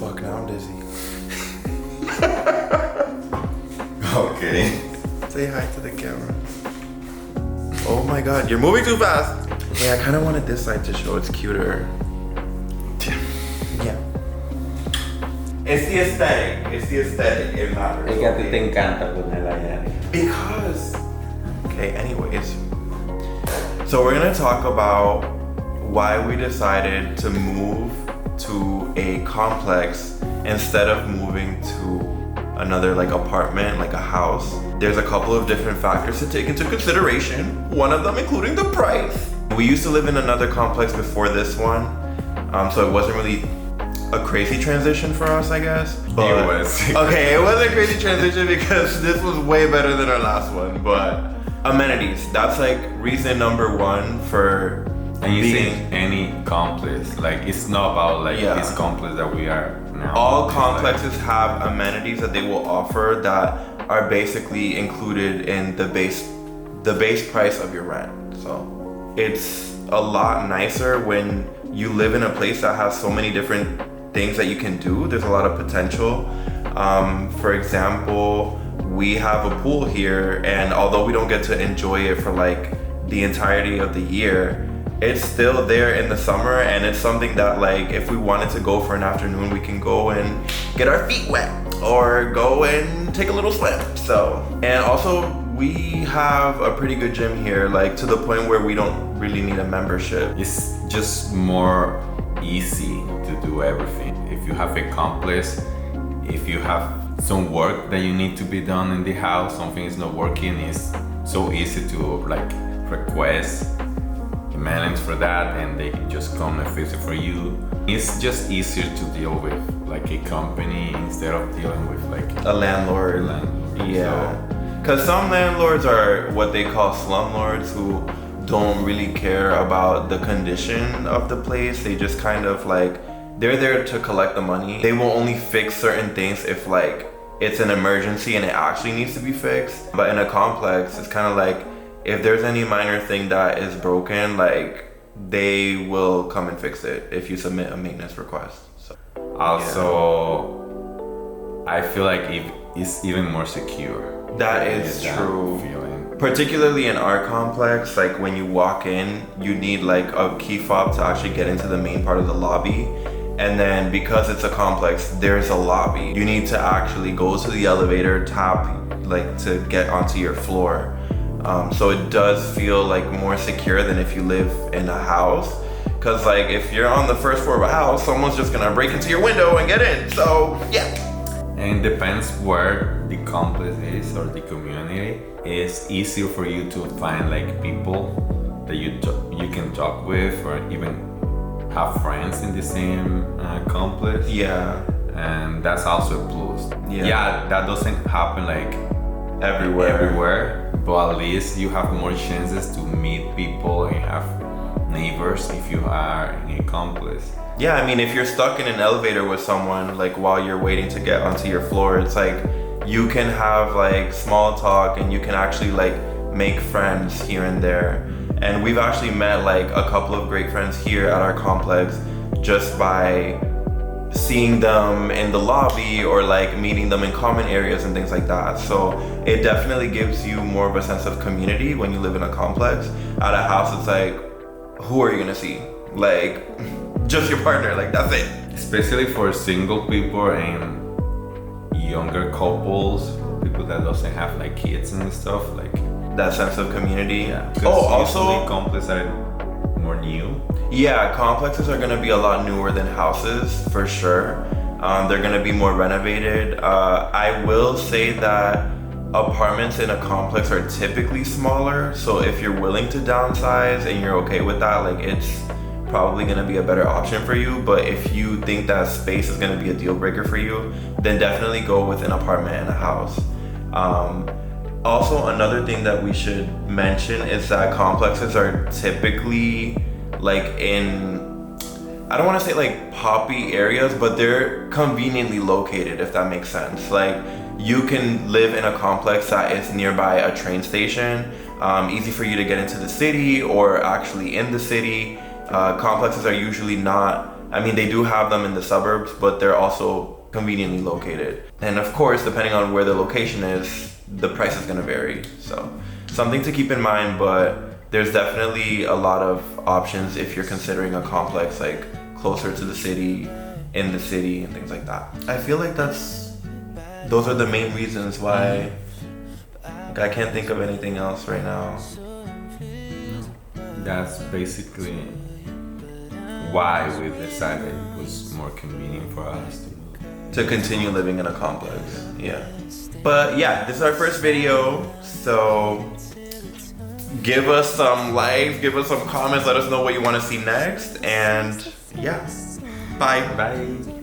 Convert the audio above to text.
fuck, now I'm dizzy. Okay. Say hi to the camera. Oh my god, you're moving too fast. Yeah, I kind of wanted this side to show it's cuter. Yeah. It's the aesthetic. It's the aesthetic. It matters. Es que a ti te encanta ponerla allá. Because. Okay, anyways. So we're gonna talk about why we decided to move to a complex instead of moving to another like apartment, like a house. There's a couple of different factors to take into consideration, one of them including the price. We used to live in another complex before this one, so it wasn't really a crazy transition for us, I guess. But, It was. Okay, it was a crazy transition because this was way better than our last one, but amenities, that's like reason number one for And you being... think any complex, like it's not about like this complex that we are now. All It's complexes have amenities that they will offer that are basically included in the base price of your rent. So it's a lot nicer when you live in a place that has so many different things that you can do. There's a lot of potential. For example, we have a pool here, and although we don't get to enjoy it for like the entirety of the year, it's still there in the summer, and it's something that like if we wanted to go for an afternoon, we can go and get our feet wet or go and take a little swim. So, and also we have a pretty good gym here, like to the point where we don't really need a membership. It's just more easy to do everything. If you have a complex, if you have some work that you need to be done in the house, something is not working, it's so easy to like request maintenance for that, and they can just come and fix it for you. It's just easier to deal with like a company instead of dealing with like a landlord. Yeah, because some landlords are what they call slumlords, who don't really care about the condition of the place. They just kind of like, they're there to collect the money. They will only fix certain things if like it's an emergency and it actually needs to be fixed. But in a complex, it's kind of like, if there's any minor thing that is broken, like they will come and fix it if you submit a maintenance request. So, also, I feel like it's even more secure. That is true. Feeling. Particularly in our complex, like when you walk in, you need like a key fob to actually get into the main part of the lobby. And then because it's a complex, there's a lobby. You need to actually go to the elevator, tap like to get onto your floor. So it does feel like more secure than if you live in a house. Cause like if you're on the first floor of a house, someone's just gonna break into your window and get in. So yeah. And it depends where the complex is or the community. It's easier for you to find like people that you can talk with, or even have friends in the same complex. Yeah. And that's also a plus. Yeah. That doesn't happen like everywhere. But at least you have more chances to meet people and have neighbors if you are in a complex. Yeah, I mean, if you're stuck in an elevator with someone, like while you're waiting to get onto your floor, it's like you can have like small talk and you can actually like make friends here and there. And we've actually met like a couple of great friends here at our complex just by seeing them in the lobby or like meeting them in common areas and things like that. So it definitely gives you more of a sense of community when you live in a complex. At a house, it's like, who are you gonna see? Like, just your partner, like that's it. Especially for single people and younger couples, people that doesn't have like kids and stuff, like that sense of community. Yeah. Also complexes are more new. Yeah, complexes are gonna be a lot newer than houses for sure. They're gonna be more renovated. I will say that apartments in a complex are typically smaller. So if you're willing to downsize and you're okay with that, like it's probably gonna be a better option for you. But if you think that space is gonna be a deal breaker for you, then definitely go with an apartment and a house. Also, another thing that we should mention is that complexes are typically like in, I don't want to say like poppy areas, but they're conveniently located, if that makes sense. Like you can live in a complex that is nearby a train station, easy for you to get into the city or actually in the city. Complexes are usually not I mean, they do have them in the suburbs, but they're also conveniently located. And of course, depending on where the location is, the price is gonna vary. So something to keep in mind, but there's definitely a lot of options if you're considering a complex like closer to the city, in the city, and things like that. I feel like those are the main reasons why. I can't think of anything else right now. That's basically why we decided it was more convenient for us to move. To continue living in a complex, yeah. But yeah, this is our first video, so give us some likes, give us some comments, let us know what you want to see next, and yeah, bye. Bye.